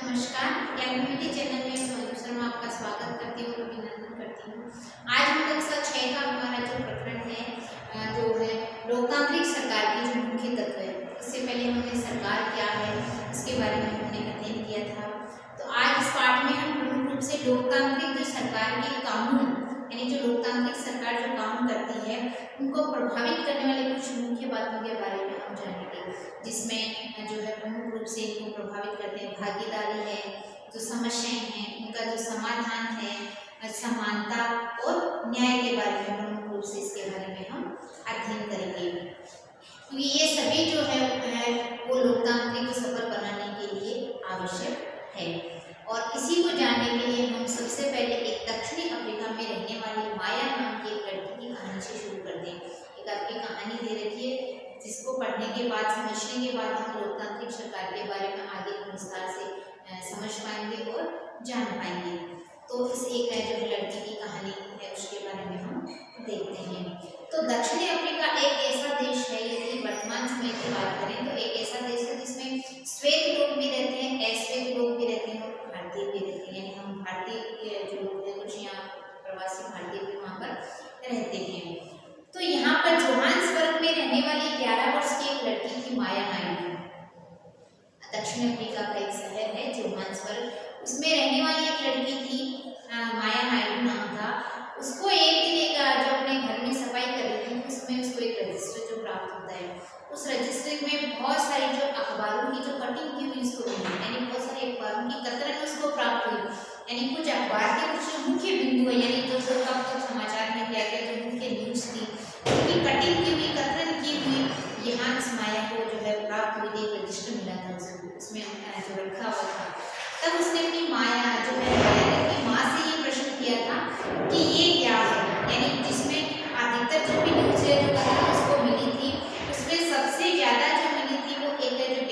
नमस्कार, ज्ञानविधि चैनल में मधु शर्मा आपका स्वागत करती हूँ, अभिनंदन करती हूँ। आज हम कक्षा 6 का हमारा जो प्रकरण है जो है लोकतांत्रिक सरकार के जो मुख्य तत्व है। इससे पहले हमने सरकार क्या है इसके बारे में हमने अध्ययन किया था। तो आज इस पाठ में हम प्रमुख रूप से लोकतांत्रिक जो सरकार के कानून यानी जो लोकतांत्रिक सरकार जो काम करती है उनको प्रभावित करने वाले कुछ मुख्य बातों के बारे में हम जानेंगे, जिसमें जो है प्रमुख रूप से इनको प्रभावित करते हैं भागीदारी है, जो समस्याएं हैं उनका जो समाधान है, समानता और न्याय के बारे में प्रमुख रूप से इसके बारे में हम अध्ययन करेंगे। क्योंकि ये सभी जो है वो लोकतांत्रिक को सफल बनाने के लिए आवश्यक है। और इसी को जानने के लिए हम सबसे पहले एक दक्षिणी अफ्रीका में रहने वाली माया नाम की एक लड़की की कहानी से शुरू करते हैं। एक आपकी कहानी दे रखी है जिसको पढ़ने के बाद समझने के बाद हम लोकतांत्रिक सरकार के बारे में आगे विस्तार से समझ पाएंगे और जान पाएंगे। तो इस एक जो लड़की की कहानी है उसके बारे में हम देखते हैं। तो दक्षिणी अफ्रीका एक ऐसा देश है, यदि वर्तमान समय की बात करें तो एक ऐसा देश है जिसमें श्वेत लोग भी रहते हैं, अश्वेत लोग भी रहते हैं और भारतीय भी रहते हैं। यानी हम भारतीय जो लोग हैं कुछ यहाँ प्रवासी भारतीय भी वहाँ पर रहते हैं। तो यहाँ पर जोहान्सबर्ग में रहने वाली 11 वर्ष की एक लड़की थी माया नायडू। दक्षिण अफ्रीका का एक शहर है जोहान्सबर्ग, उसमें रहने वाली एक लड़की थी माया नायडू नाम था। उसको एक दिन जो अपने घर में सफाई कर रही थी उसमें उसको एक रजिस्टर जो प्राप्त होता है, उस रजिस्टर में बहुत सारी जो अखबारों की जो कटिंग की हुई उसको मिली, यानी बहुत सारे अखबारों की कतरन उसको प्राप्त हुई। यानी कुछ अखबार के कुछ मुख्य बिंदु है, यानी जो कब तक समाचार में क्या क्या जो मुख्य न्यूज थी उनकी कटिंग की हुई कतरन की हुई यहाँ इस माया को जो है प्राप्त हुई एक रजिस्टर मिला था उसको, उसमें जो रखा हुआ था। तब उसने अपनी माया जो है माया ने अपनी माँ से ये प्रश्न किया था कि ये क्या है, यानी जिसमें अधिकतर जो भी न्यूज है जो कतरन उसको मिली थी उसमें सबसे ज्यादा जो मिली थी वो एक जो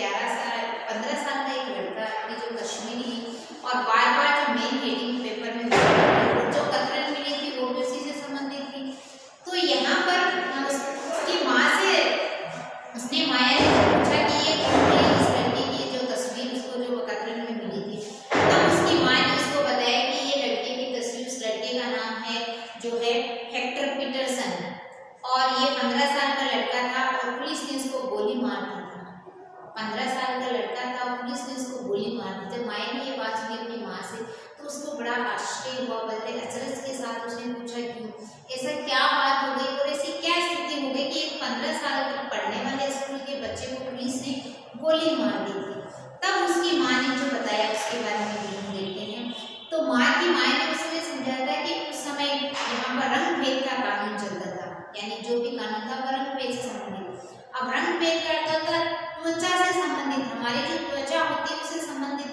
15 साल का एक लड़का अपनी जो कश्मीरी और बार बार जो मेन हेडिंग पेपर में जो कतरन मिली थी वो भी उसी से संबंधित थी। तो यहाँ पर उसकी माँ से उसने माया ने पूछा कि ये कौन है इस लड़की की जो तस्वीर उसको जो कतरन में मिली थी। तब उसकी माँ ने उसको बताया कि ये लड़के की तस्वीर उस लड़के का नाम है जो है हेक्टर पीटरसन और ये 15 साल का लड़का था और पुलिस ने उसको गोली मार दी थी। 15 साल का लड़का था और पुलिस ने उसको गोली मार दी। जब माया ने ये बात सुनी अपनी माँ से तो उसको बड़ा आश्चर्य हुआ, बल्कि अचरज के साथ उसने पूछा क्यों, ऐसा क्या बात हो गई और ऐसी क्या स्थिति हो गई कि 15 साल तक पढ़ने वाले स्कूल के बच्चे को पुलिस ने गोली मार दी थी। तब उसकी माँ ने जो बताया उसके बारे में हम देखते हैं। तो माँ ने उसमें समझाया था कि उस समय यहाँ पर रंग भेद का कानून चलता था, यानी जो भी कानून था वह रंग भेद से संबंधित। अब रंग भेद करता था त्वचा से संबंधित, हमारी जो त्वचा होती है उससे संबंधित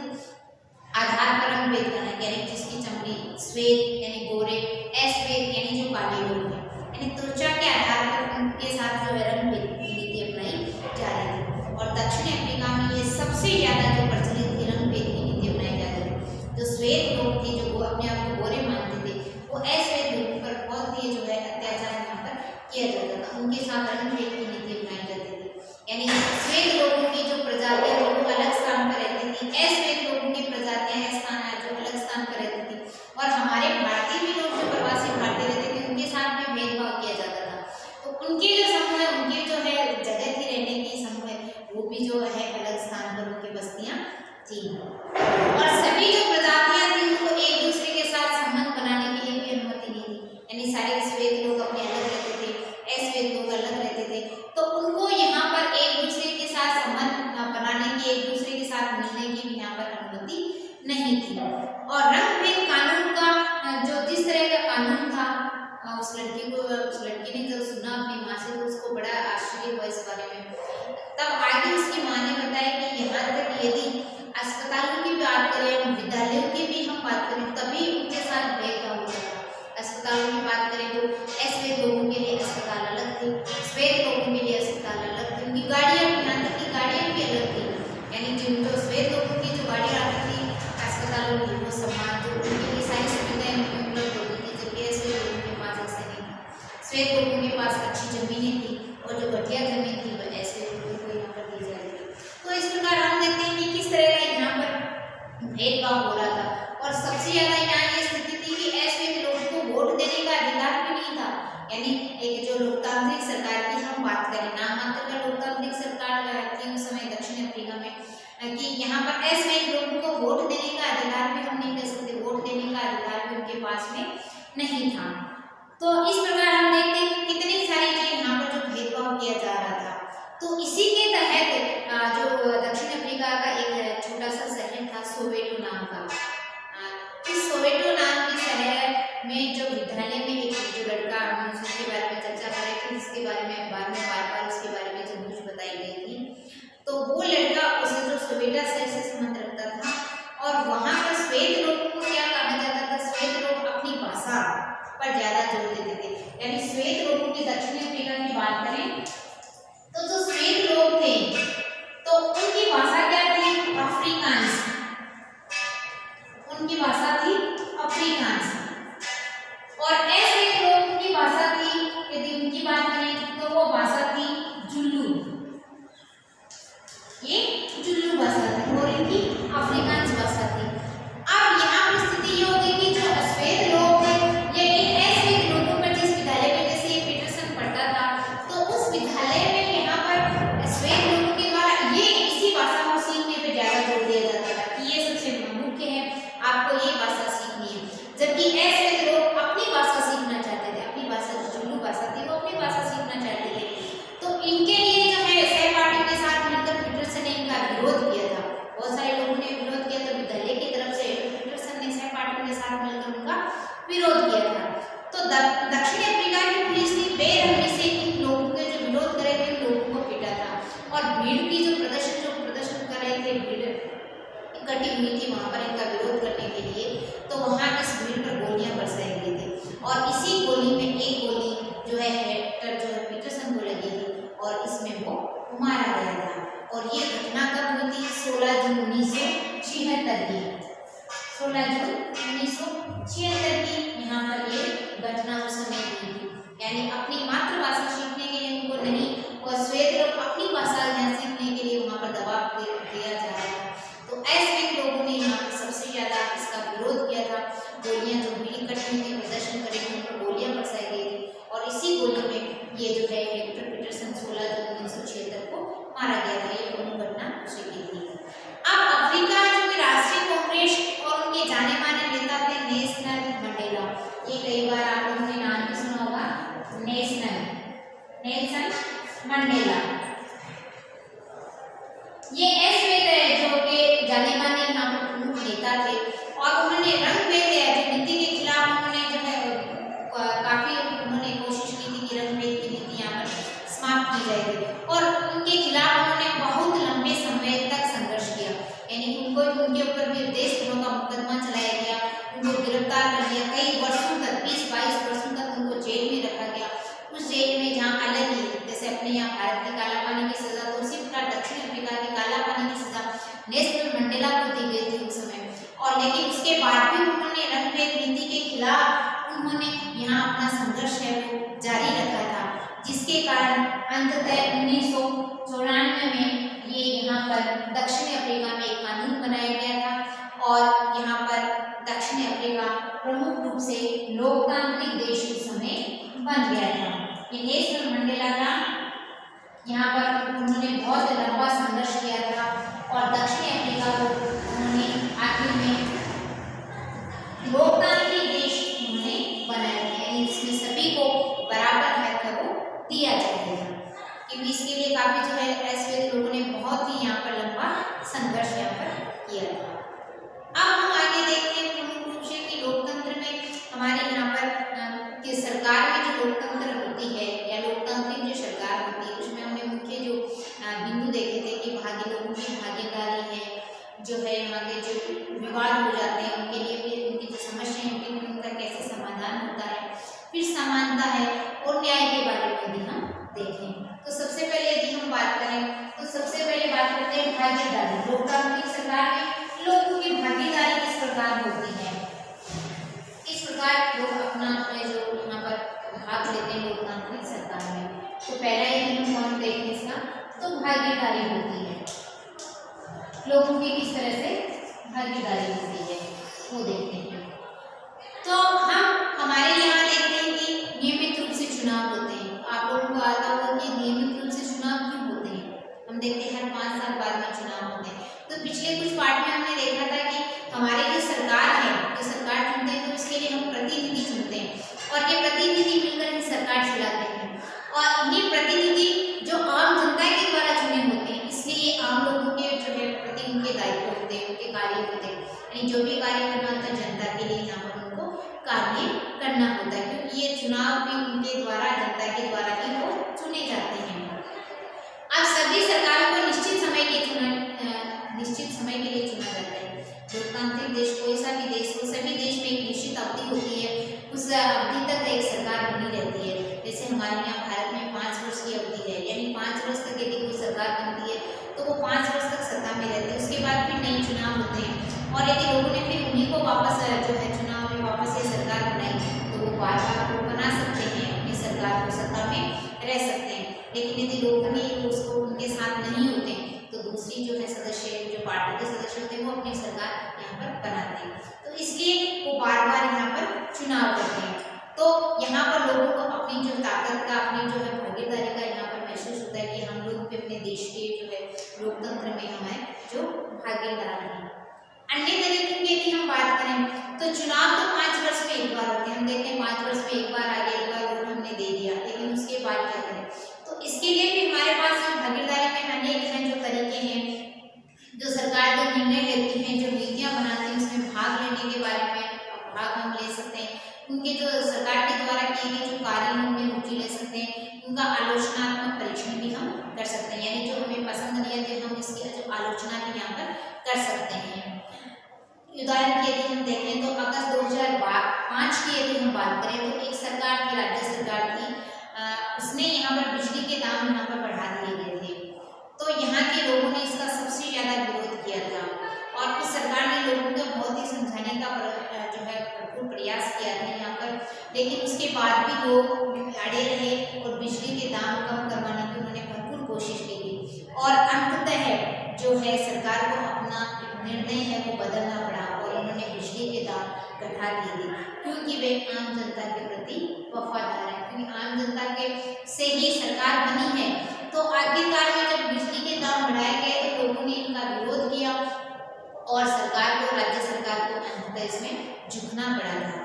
आधार पर रंग भेद करना, यानी जिसकी चमड़ी श्वेत यानी गोरे, अश्वेत यानी जो काले लोग हैं, यानी त्वचा के आधार पर उनके साथ जो है रंग भेद की नीति अपनाई जा रही थी। और दक्षिण अफ्रीका में ये सबसे ज्यादा जो प्रचलित थी रंग भेद की नीति अपनाई जा रही थी। जो श्वेत लोग थे जो अपने आप को गोरे मानते थे वो अश्वेत लोगों पर बहुत ही जो है अत्याचार यहाँ पर किया जाता था, उनके साथ रंग भेद की नीति अपनाई जाती थी। यानी श्वेत लोगों की जो प्रजातियां वो अलग स्थान पर रहती थी, अश्वेत लोगों की प्रजातियां जो अलग स्थान पर रहती थी। और हमारे भारतीय भी लोग जो प्रवासी भारतीय रहते थे उनके साथ भी भेदभाव किया जाता था। तो उनके जो समूह है उनके जो है जगह थी रहने की समूह है वो भी जो है अलग स्थान पर उनकी बस्तियां थी। और सभी जो प्रजातियां थी उनको एक दूसरे के साथ संबंध बनाने के लिए भी अनुमति नहीं थी, यानी सारे श्वेत लोग अपने अलग रहते थे, अश्वेत लोग अलग रहते थे। तो उनको यहाँ पर एक दूसरे के साथ संबंध बनाने की, एक दूसरे के साथ मिलने की भी यहाँ पर अनुमति नहीं थी। और रंग भेद कानून का जो जिस तरह का कानून था उस लड़की ने जब सुना अपनी माँ से तो उसको बड़ा आश्चर्य हुआ इस बारे में। तब आगे उसकी माँ ने बताया कि यहाँ तक यदि अस्पतालों की बात करें, विद्यालयों की भी हम बात करें तभी उनके साथ भेदभाव होता था। अस्पतालों की बात करें तो अश्वेत लोगों के लिए अस्पताल अलग थे, श्वेत लोगों के लिए अस्पताल अलग थे, उनकी गाड़ियाँ यहाँ तक की गाड़ियाँ भी अलग थी। यानी जो श्वेत लोगों की जो गाड़ियाँ आती थी अस्पतालों की वो समान जो उनके लिए सारी सुविधाएं उपलब्ध होती थी, जबकि अश्वेत लोगों के पास ऐसे नहीं था। श्वेत लोगों के पास अच्छी जमीनें थी और जो घटिया जमीन थी वह अश्वेत लोगों को यहाँ पर दी जा रही थी। तो इस प्रकार हम देखते हैं कि किस उस समय दक्षिण अफ्रीका में कि यहाँ पर अश्वेत लोगों को वोट देने का अधिकार भी हम नहीं कह सकते, वोट देने का अधिकार भी उनके पास में नहीं था। तो इस प्रकार हम देखते हैं कि कितनी सारी चीज यहाँ पर जो भेदभाव किया जा रहा था। तो इसी के तहत जो दक्षिण अफ्रीका का एक छोटा सा शहर था सोवेटो नाम का, इस सोवेटो नाम के शहर में जो विद्यालय में एक जो लड़का, उसके बारे में चर्चा कर रहे थे, जिसके बारे में बाद में बार उसके बारे में जो न्यूज बताई गई थी, तो वो लड़का उसे जो सोवेटा शहर से संबंध रखता था और वहाँ पर श्वेत लोगों को क्या कहा जाता था, श्वेत लोग अपनी भाषा पर ज्यादा जोर देते थे। यानी श्वेत लोगों की दक्षिण अफ्रीका की बात करें तो जो श्वेत लोग थे तो उनकी भाषा क्या थी, अफ्रीकांस, उनकी भाषा थी अफ्रीकांस। और अश्वेत लोगों की भाषा थी, यदि उनकी बात करें तो वो भाषा थी जुल्लू, ये जुल्लू भाषा थी और इनकी अफ्रीकांस भाषा थी। अब यहाँ पर स्थिति ये हो गई कि जो अश्वेत लोग थे ये इन अश्वेत लोगों पर जिस विद्यालय में जैसे पीटरसन पढ़ता था तो उस विद्यालय में यहाँ पर अश्वेत लोगों के द्वारा ये इसी भाषा को सीखने पर ज्यादा जोर दिया जाता था कि ये सबसे मुख्य है, आपको ये भाषा सीखनी है। जबकि अश्वेत लोग अपनी भाषा सीखना चाहते थे, अपनी भाषा जो जुल्लू भाषा थी वो अपनी भाषा सीखना चाहते थे। तो इनके लिए जो है सहपाठियों के साथ मिलकर पीटरसन ने इनका विरोध किया था, बहुत सारे लोगों ने विरोध किया था विद्यालय की तरफ से, पीटरसन ने सहपाठियों के साथ मिलकर उनका विरोध किया था। तो दक्षिण अफ्रीका की पुलिस ने बेरहमी से इन लोगों के जो विरोध कर रहे थे उन लोगों को पीटा था और भीड़ की जो प्रदर्शन कर रहे थे, भीड़ इकट्ठी हुई थी वहां पर इनका विरोध करने के लिए, तो वहां इस भीड़ पर गोलियां बरसाई गई थी और इसी गोली में एक गोली जो है हेक्टर जो है पीटरसन को लगी थी और इसमें वो मारा गया था। और ये घटना कब हुई थी, 16 जून 1976 की, 16 जून 1976 की यहाँ पर ये घटना उस समय हुई थी। यानी अपनी मातृभाषा सीखने के लिए उनको नहीं और श्वेत लोग अपनी भाषा यहाँ सीखने के लिए वहाँ पर दबाव दिया जा रहा था। तो अश्वेत लोगों ने यहाँ पर सबसे ज्यादा इसका विरोध किया था, गोलियां जो भीड़ इकट्ठी हुई प्रदर्शन करेंगे उन पर गोलियां बरसाई गई थी और इसी गोली में ये जो है हेक्टर पीटरसन 16 जून 1976 को मारा गया था। ये दोनों घटना उसी की थी। अब अफ्रीका जो कि राष्ट्रीय कांग्रेस और उनके जाने माने नेता थे नेल्सन मंडेला, ये कई बार आप लोगों ने नाम भी सुना होगा, नेल्सन मंडेला। ये अश्वेत जो के जाने माने यहाँ पर प्रमुख नेता थे और उन्होंने रंगभेद नीति के खिलाफ उन्होंने जो है काफी उन्होंने कोशिश की थी कि रंगभेद की नीति यहाँ पर समाप्त की जाएगी और उनके खिलाफ उन्होंने बहुत लंबे समय तक संघर्ष किया। यानी उनके ऊपर भी देशद्रोह का मुकदमा चलाया गया, उनको गिरफ्तार कर लिया, कई वर्षों तक 20-22 वर्षों तक उनको जेल में रखा गया। उस जेल में जहाँ अलग ही जैसे अपने यहाँ भारत की काला पानी की सजा, तो उसी प्रकार दक्षिण अफ्रीका की काला पानी की सजा नेल्सन मंडेला को दी गई थी उस समय। और लेकिन उसके बाद भी उन्होंने रंगभेद नीति के खिलाफ उन्होंने यहाँ अपना संघर्ष है वो जारी रखा था, जिसके कारण अंततः 1994 में ये यहाँ पर दक्षिण अफ्रीका में एक कानून बनाया गया था और यहाँ पर दक्षिण अफ्रीका प्रमुख रूप से लोकतांत्रिक देश उस समय बन गया था। ये नेल्सन मंडेला का यहाँ पर उन्होंने बहुत लंबा संघर्ष किया था और दक्षिण अफ्रीका को उन्होंने आखिर में लोकतांत्रिक देश उन्होंने बनाया था, यानी जिसमें सभी को बराबर हक वो दिया जाएगा। क्योंकि इसके लिए काफी जो है अश्वेत लोगों ने बहुत ही यहाँ पर लंबा संघर्ष यहाँ पर किया था। अब हम आगे देखते हैं प्रमुख रूप से कि लोकतंत्र में हमारे यहाँ पर कि सरकार में जो लोकतंत्र होती है या लोकतांत्रिक जो सरकार होती है उसमें हमने मुख्य जो बिंदु देखे थे कि लोगों की भागीदारी है, जो है यहाँ के जो विवाद हो जाते हैं उनके लिए भी उनकी जो समस्याएं होती हैं उनका कैसे समाधान होता है, फिर समानता है और न्याय के बारे में भी हम देखें। तो सबसे पहले यदि हम बात करें तो सबसे पहले बात करते हैं भागीदारी। लोकतांत्रिक सरकार में लोगों की भागीदारी किस प्रकार होती है, इस प्रकार लोग अपना जो यहाँ पर भाग लेते हैं लोकतांत्रिक सरकार में। तो पहला यदि हम पॉइंट देखें इसका तो भागीदारी होती है, लोगों की किस तरह से भागीदारी होती है वो देखते हैं। तो हम हमारे यहाँ देखते हैं कि नियमित रूप से चुनाव होते हैं। आप लोगों को आता होगा कि नियमित रूप से चुनाव क्यों होते हैं। हम देखते थे, हर 5 साल बाद में चुनाव होते हैं। तो पिछले कुछ पार्ट में हमने देखा था कि हमारी जो सरकार है, जो सरकार चुनते हैं तो इसके लिए हम प्रतिनिधि चुनते हैं और ये प्रतिनिधि मिलकर ही सरकार चलाते हैं और इन्हीं प्रतिनिधि जो आम जनता के द्वारा चुने होते हैं, इसलिए ये आम लोगों के जो है प्रति उनके दायित्व होते हैं, उनके कार्य होते हैं, यानी जो भी कार्य करना होता है जनता के लिए यहाँ पर उनको कार्य करना होता है, क्योंकि ये चुनाव भी उनके द्वारा, जनता के द्वारा ही वो चुने जाते हैं। अब सभी सरकारों को निश्चित समय के लिए चुना जाता है। लोकतांत्रिक देश कोई सा भी देश हो, सभी देश में एक निश्चित अवधि होती है, उस अवधि तक एक सरकार बनी रहती है। जैसे हमारे यहाँ भारत में 5 वर्ष की अवधि है, यानी 5 वर्ष तक यदि कोई सरकार बनती है तो वो 5 वर्ष तक सत्ता में रहती है। उसके बाद फिर नए चुनाव होते हैं और यदि लोगों ने फिर उन्हीं को वापस जो है चुनाव में वापस ये सरकार बनाई तो वो बार बार वो बना सकते हैं, अपनी सरकार को सत्ता में रह सकते हैं। लेकिन यदि लोग भी उसको उनके साथ नहीं होते तो दूसरी जो है सदस्य, जो पार्टी के सदस्य होते हैं, वो अपनी सरकार यहाँ पर बनाते हैं। तो इसलिए वो बार बार यहाँ पर चुनाव करते हैं। तो यहाँ पर लोगों को अपनी जो ताकत का, अपनी जो है भागीदारी का यहाँ पर महसूस होता है कि हम लोग भी अपने देश के जो है लोकतंत्र में हमारे जो भागीदार हैं। अन्य तरीके की यदि हम बात करें तो चुनाव तो 5 वर्ष में एक बार होते हैं। हम देखते हैं 5 वर्ष में एक बार आ गया, एक बार वोट हमने दे दिया, लेकिन उसके बाद क्या करें? तो इसके लिए भी हमारे पास जो भागीदारी में अनेक हैं जो तरीके हैं, जो सरकार जो निर्णय लेती है, जो नीतियां बनाती है, उसमें भाग लेने के बारे में भाग हम ले सकते हैं। उनके जो सरकार के द्वारा किए गए जो कार्य हैं उनमें रुचि ले सकते हैं, उनका आलोचनात्मक परीक्षण भी हम कर सकते हैं, यानी जो हमें पसंद नहीं आते हम इसकी जो आलोचना भी यहाँ पर कर सकते हैं। उदाहरण के यदि हम देखें तो अगस्त 2005 की यदि हम बात करें तो एक सरकार थी, राज्य सरकार थी, उसने यहाँ पर बिजली के दाम यहाँ पर बढ़ा दिए गए थे। तो यहाँ के लोगों ने इसका सबसे ज़्यादा विरोध किया था और उस सरकार ने लोगों को बहुत ही समझाने का जो है भरपूर प्रयास किया था यहाँ पर, लेकिन उसके बाद भी लोग अड़े रहे और बिजली के दाम कम करवाने की उन्होंने भरपूर कोशिश की थी और अंततः जो है सरकार को अपना निर्णय है वो बदलना पड़ा और उन्होंने बिजली के दाम घटा दिए थे, क्योंकि वे आम जनता के प्रति वफादार है, क्योंकि आम जनता के से ही सरकार बनी है। तो आखिरकार में जब बिजली के दाम बढ़ाए गए तो लोगों ने इनका विरोध किया और सरकार को, राज्य सरकार को अंततः इसमें झुकना पड़ा था।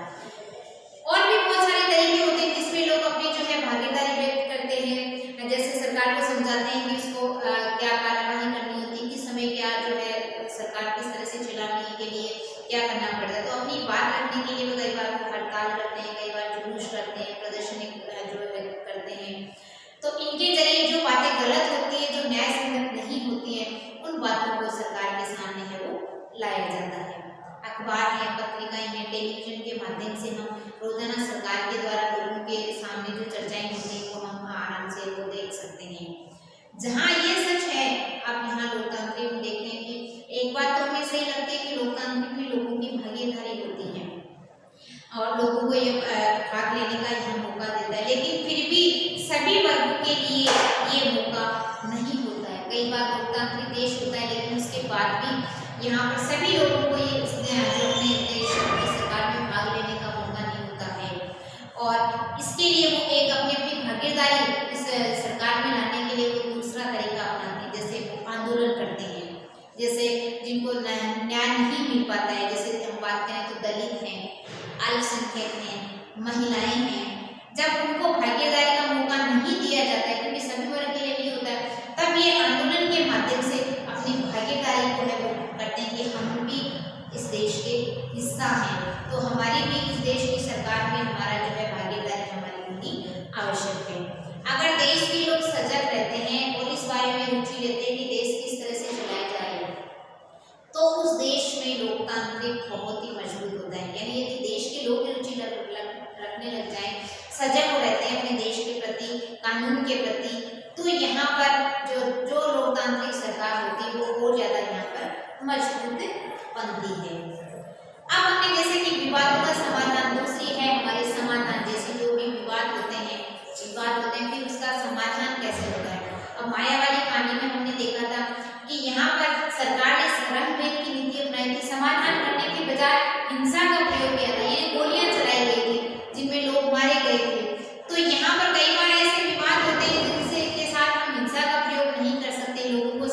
और भी बहुत सारे तरीके होते हैं जिसमें लोग अपनी जो है भागीदारी व्यक्त करते हैं, जैसे सरकार को समझाते हैं कि इसको क्या कार्यवाही करनी होती है, किस समय क्या जो है सरकार किस तरह से चलाने के लिए क्या करना पड़ता है। तो अपनी बात रखने के लिए वो कई बार हड़ताल करते हैं, कई बार जुलूस करते हैं, प्रदर्शनी जो करते हैं। तो इनके जरिए जो बातें गलत होती है, जो न्याय संगत नहीं होती है, उन बातों को सरकार के सामने है वो लाया जाता है। अखबार है, पत्रिकाएं हैं, टेलीविजन के माध्यम से हम रोजाना सरकार के द्वारा लोगों के सामने जो चर्चाएं होती हैं वो हम आराम से वो देख सकते हैं। जहाँ ये सच है, आप यहाँ लोकतांत्रिक में देखते हैं कि एक बात तो हमें सही लगती है कि लोकतांत्रिक में लोगों की भागीदारी होती है और लोगों को ये भाग लेने का यह मौका देता है, लेकिन फिर भी सभी वर्गों के लिए ये मौका नहीं होता है। कई बार लोकतांत्रिक देश होता है लेकिन उसके बाद भी यहाँ पर सभी लोगों को ये जो अपने देश अपनी सरकार में भाग लेने का मौका नहीं होता है और इसके लिए वो एक अपनी अपनी भागीदारी इस सरकार में लाने के लिए वो दूसरा तरीका अपनाते हैं, जैसे वो आंदोलन करते हैं, जैसे जिनको न्याय नहीं मिल पाता है, जैसे हम बात करें तो दलित हैं, अल्पसंख्यक हैं, महिलाएं हैं, जब उनको भागीदारी का मौका नहीं दिया जाता है, क्योंकि सभी वर्ग के लिए नहीं होता है, तब ये आंदोलन के माध्यम से अपनी भागीदारी को है वो करते हैं कि हम भी इस देश के हिस्सा हैं, तो हमारी भी इस देश की सरकार में हमारा जो है भागीदारी हमारी होनी आवश्यक है। अगर देश के लोग सजग रहते हैं और इस बारे में रुचि लेते हैं कि देश किस तरह से चलाया जाए, तो उस देश में लोकतांत्रिक बहुत ही मजबूत होता है। यानी यदि देश के लोग रुचि रखने लग जाएं, सजग हो रहते हैं अपने देश के प्रति, कानून के प्रति, तो यहाँ पर जो लोकतांत्रिक सरकार होती है वो और ज़्यादा यहाँ पर मजबूत बनती है। अब हमने जैसे कि विवादों का समाधान, दूसरी है हमारे समाधान, जैसे जो भी विवाद होते हैं फिर उसका समाधान कैसे होता है। अब मायावादी कहानी में हमने देखा था कि यहाँ पर सरकार ने रंग-भेद की नीति अपनाई थी, समाधान करने के बजाय हिंसा का प्रयोग किया था, ये गोलियां चलाई गई थी जिनमें लोग मारे गए थे। तो यहाँ पर कई बार ऐसे विवाद होते हैं जिनसे के साथ हम हिंसा का प्रयोग नहीं कर सकते, लोगों को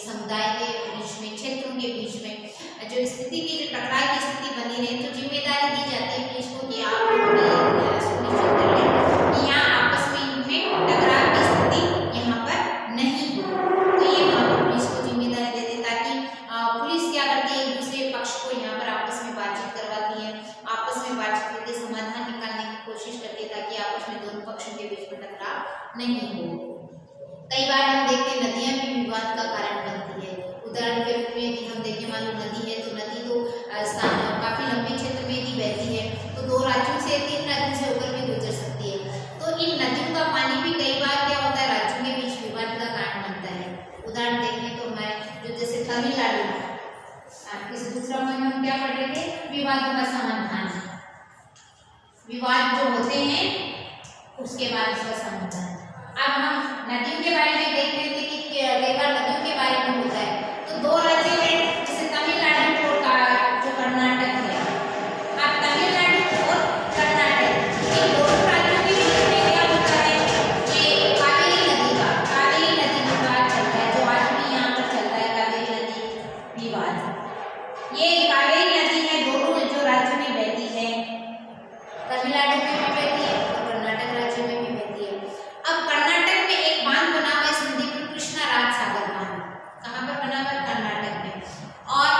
समुदाय के बीच में, क्षेत्रों के बीच में जो स्थिति की, जो टकराव की स्थिति बनी रहे, तो जिम्मेदारी दी जाती है पुलिस को कि आप सुनिश्चित कर लें कि यहाँ आपस में इनमें टकराव की स्थिति यहाँ पर नहीं हो। तो ये वहाँ पर पुलिस को जिम्मेदारी देते, ताकि पुलिस क्या करती है, एक दूसरे पक्ष को यहाँ पर आपस में बातचीत करवाती है, आपस में बातचीत करके समाधान निकालने की कोशिश करती है, ताकि आपस में दोनों पक्षों के बीच में टकराव नहीं हो। कई बार हम देखते हैं नदियां भी विवाद का कारण बनती है। उदाहरण के रूप में यदि हम देखें, मान लो नदी है, तो नदी तो काफी लंबे क्षेत्र में यदि बहती है, तो 2 राज्यों से 3 राज्यों से होकर भी गुजर सकती है। तो इन नदियों का पानी भी कई बार क्या होता है, राज्यों के बीच विवाद का कारण बनता है। उदाहरण देखें तो हमारे जो जैसे तमिलनाडु, इस दूसरा में हम क्या पढ़ रहे थे, विवादों का समाधान, विवाद जो होते हैं उसके बाद इसका समाधान। अब हम नदियों के बारे में देख रहे थे कि कई बार नदियों के बारे में होता है, तो 2 राज्य हैं जैसे तमिलनाडु और जो कर्नाटक है। अब तमिलनाडु और कर्नाटक, इन दोनों राज्यों के बीच में क्या होता है, ये कावेरी नदी का विवाद चलता है, जो आज भी यहाँ पर चलता है, कावेरी नदी विवाद। ये कावेरी नदी है, दोनों जो राज्यों में बहती है, तमिलनाडु में भी बहती है और कर्नाटक राज्य में भी बहती है। अब कर्नाटक में एक बांध बना हुआ है, संदीप कृष्णा राज सागर बांध। कहाँ पर बना हुआ है, कर्नाटक में। और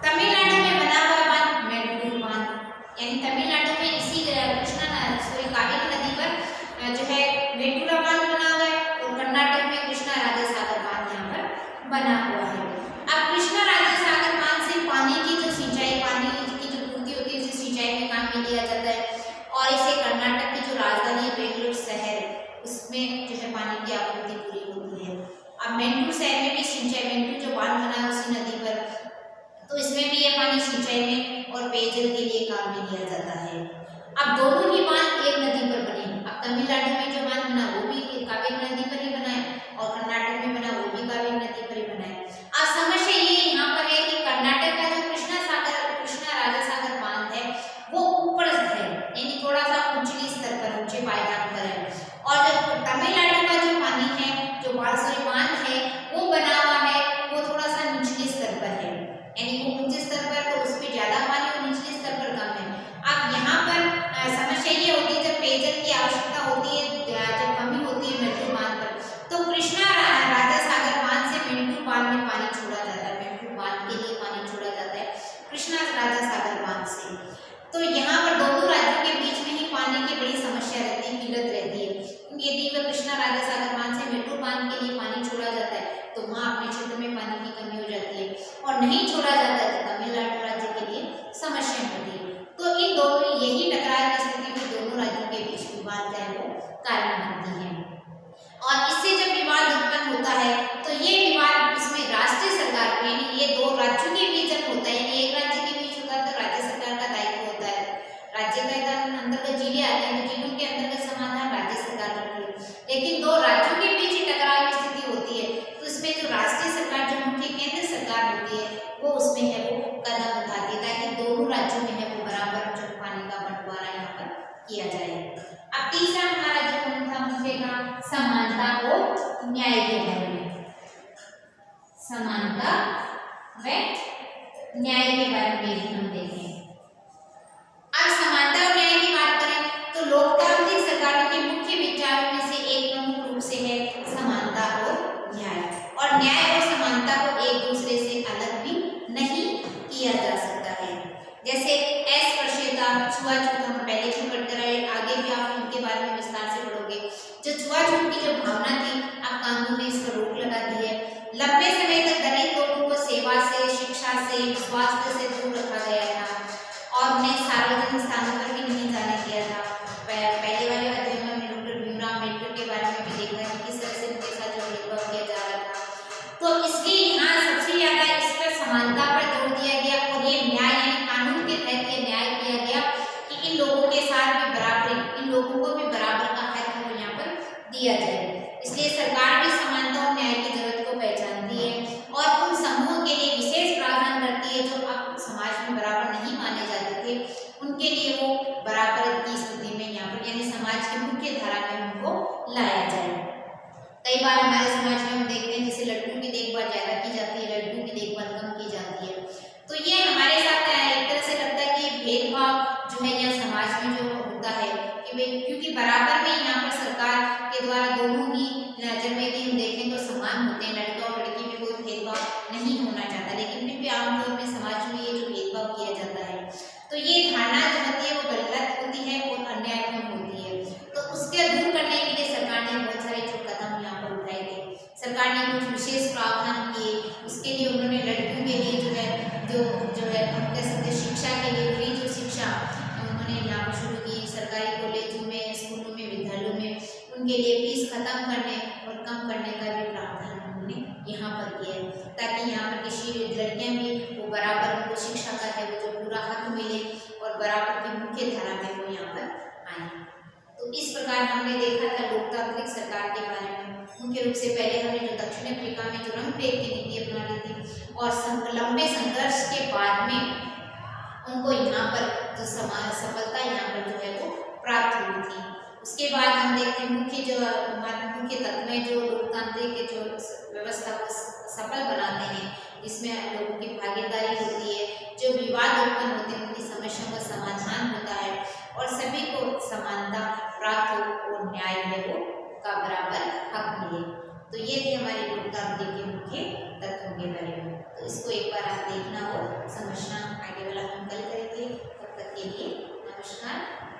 तमिलनाडु में बना हुआ बांध मेडुर बांध, यानी तमिलनाडु में इसी कावेरी नदी पर जो है मेडुरा बांध बना हुआ है, और कर्नाटक में कृष्णा राजा सागर बांध यहाँ पर बना हुआ है। अब कृष्णा राजा सागर बांध से पानी की जो सिंचाई, पानी की जो पूर्ति होती है, उसे सिंचाई में काम में लिया जाता है, और इसे कर्नाटक की जो राजधानी है बेंगलुरु शहर, उसमें जो है पानी की आपूर्ति पूरी होती है। अब मेंटूर शहर में भी सिंचाई, मेंटूर जो बांध बना है उसी नदी पर, तो इसमें भी ये पानी सिंचाई में और पेयजल के लिए काम में लिया जाता है। अब दोनों ही बांध एक नदी पर बने। अब तमिलनाडु में जो बांध बना वो भी कावेरी नदी पर ही बना है, और कर्नाटक में बना वो भी कावेरी नदी पर ही बना है। अब समस्या ये यहाँ पर है कि कर्नाटक का जो कृष्णा राजा सागर बांध है वो ऊपर है, यानी थोड़ा सा ऊंचली स्तर पर, ऊंचे पायदान पर है, और जो तमिलनाडु का जो पानी है, जो बांध है, वो बना हुआ है, वो थोड़ा सा निचले स्तर पर है, यानी वो ऊंचे स्तर पर, तो उस पर ज्यादा पानी और निचले स्तर पर कम है। अब यहाँ पर समस्या ये होती है, जब पेयजल की आवश्यकता होती है, जब कमी होती है मेंटूर बांध पर, तो कृष्णा राजा सागर बांध से मेंटूर बांध में पानी छोड़ा जाता है, मेंटूर बांध के लिए पानी छोड़ा जाता है कृष्णा राजा सागर बांध से। तो यहाँ पर दोनों राज्यों के बीच में ही पानी की बड़ी समस्या रहती है, किल्लत रहती है। यदि वह कृष्णा राजा सागर बांध से मेंटूर बांध के लिए पानी छोड़ा जाता है, तो वहाँ अपने क्षेत्र में पानी की कमी हो जाती है, और नहीं छोड़ा जाता है तो तमिलनाडु राज्य के लिए समस्या होती है। तो इन दोनों, यही टकराव की स्थिति में दोनों राज्यों के बीच विवाद का है वो कारण बनती है। और इससे जब विवाद उत्पन्न होता है, तो ये विवाद इसमें राष्ट्रीय सरकार को, यानी ये 2 राज्यों के बीच जब होता है, यानी एक राज्य के बीच होता है, तो राज्य सरकार का दायित्व होता है। राज्य के अंतर्गत जिले आते हैं, तो जिलों के अंतर्गत समाधान राज्य सरकार करती है। लेकिन 2 राज्यों के बीच ही टकराव की स्थिति होती है, तो इसमें जो राष्ट्रीय सरकार, जो मुख्य केंद्र सरकार होती है, वो उसमें है वो कदम उठाती है, ताकि दोनों राज्यों में है वो बराबर जो पानी का बंटवारा यहाँ पर किया जाए। अब तीसरा हमारा जो पॉइंट था मुझे का समानता और न्याय के बारे में, समानता व न्याय के बारे में हम देखें। अब समानता और न्याय की बात करें तो लोकतांत्रिक सरकारों के मुख्य विचारों में से एक प्रमुख रूप से है समानता और न्याय, और न्याय और समानता को एक दूसरे से अलग भी नहीं किया जा सकता है। जैसे अस्पृश्यता, छुआछूत, हम पहले भी पढ़ते रहे, आगे भी आप उनके बारे में विस्तार से पढ़ोगे। जो छुआछूत की जो भावना थी, अब कानून ने इस पर रोक लगा दी है। लंबे समय तक दलित लोगों को सेवा से, शिक्षा से, स्वास्थ्य से दूर रखा गया था, और उन्हें सार्वजनिक स्थानों पर भी नहीं जाने दिया था। पहले वाले अध्ययन में हमने डॉक्टर भीमराव अम्बेडकर के बारे में भी देखा है कि किस तरह से उनके साथ जो भेदभाव किया जा रहा था। तो इसलिए यहाँ सबसे ज्यादा इस पर समानता पर जोर दिया गया, और ये न्याय, यानी कानून के तहत ये न्याय किया गया कि इन लोगों के साथ भी बराबरी, इन लोगों को भी बराबर का हक वो यहाँ पर दिया जाए। इसलिए सरकार भी समानता और न्याय की जरूरत को पहचानती है, और उन समूहों के लिए विशेष प्रावधान करती है जो अब समाज में बराबर नहीं माने जाते थे, उनके लिए वो नहीं होना चाहता, लेकिन फिर भी आमतौर में समाज में ये जो भेदभाव किया जाता है, तो ये धारणा जो होती है वो गलत होती है और अन्यायपूर्ण होती है। तो उसके दूर करने के लिए सरकार ने बहुत सारे जो कदम यहाँ पर उठाए गए। सरकार ने कुछ विशेष प्रावधान किए, उसके लिए उन्होंने लड़कियों के लिए जो है हम कह सकते हैं शिक्षा के लिए फ्री जो शिक्षा उन्होंने यहाँ पर शुरू की। सरकारी कॉलेजों में, स्कूलों में, विद्यालयों में उनके लिए फीस खत्म करने और कम करने का भी प्रावधान उन्होंने यहाँ पर किया है, ताकि यहाँ पर किसी लड़कियाँ भी वो बराबर उनको शिक्षा का है वो जो पूरा हक मिले और बराबर की मुख्य धारा में वो यहाँ पर आए। तो इस प्रकार हमने देखा था लोकतांत्रिक सरकार के बारे में। मुख्य रूप से पहले हमने जो दक्षिण अफ्रीका में जो रंगभेद की नीति अपना ली थी और लंबे संघर्ष के बाद में उनको यहाँ पर जो सफलता यहाँ पर जो है वो प्राप्त हुई थी। उसके बाद हम देखते हैं मुख्य तत्व में जो लोकतांत्रिक जो व्यवस्था को सफल बनाते हैं, जिसमें लोगों की भागीदारी होती है, जो विवाद उत्पन्न होते हैं उनकी समस्याओं का समाधान होता है और सभी को समानता प्राप्त हो और न्याय है वो का बराबर हक मिले। तो ये थे हमारे लोकतांत्रिक के मुख्य तत्वों के बारे में। तो इसको एक बार आप देखना हो, समझना, आगे वाला हम कल करेंगे। तब तक के लिए नमस्कार।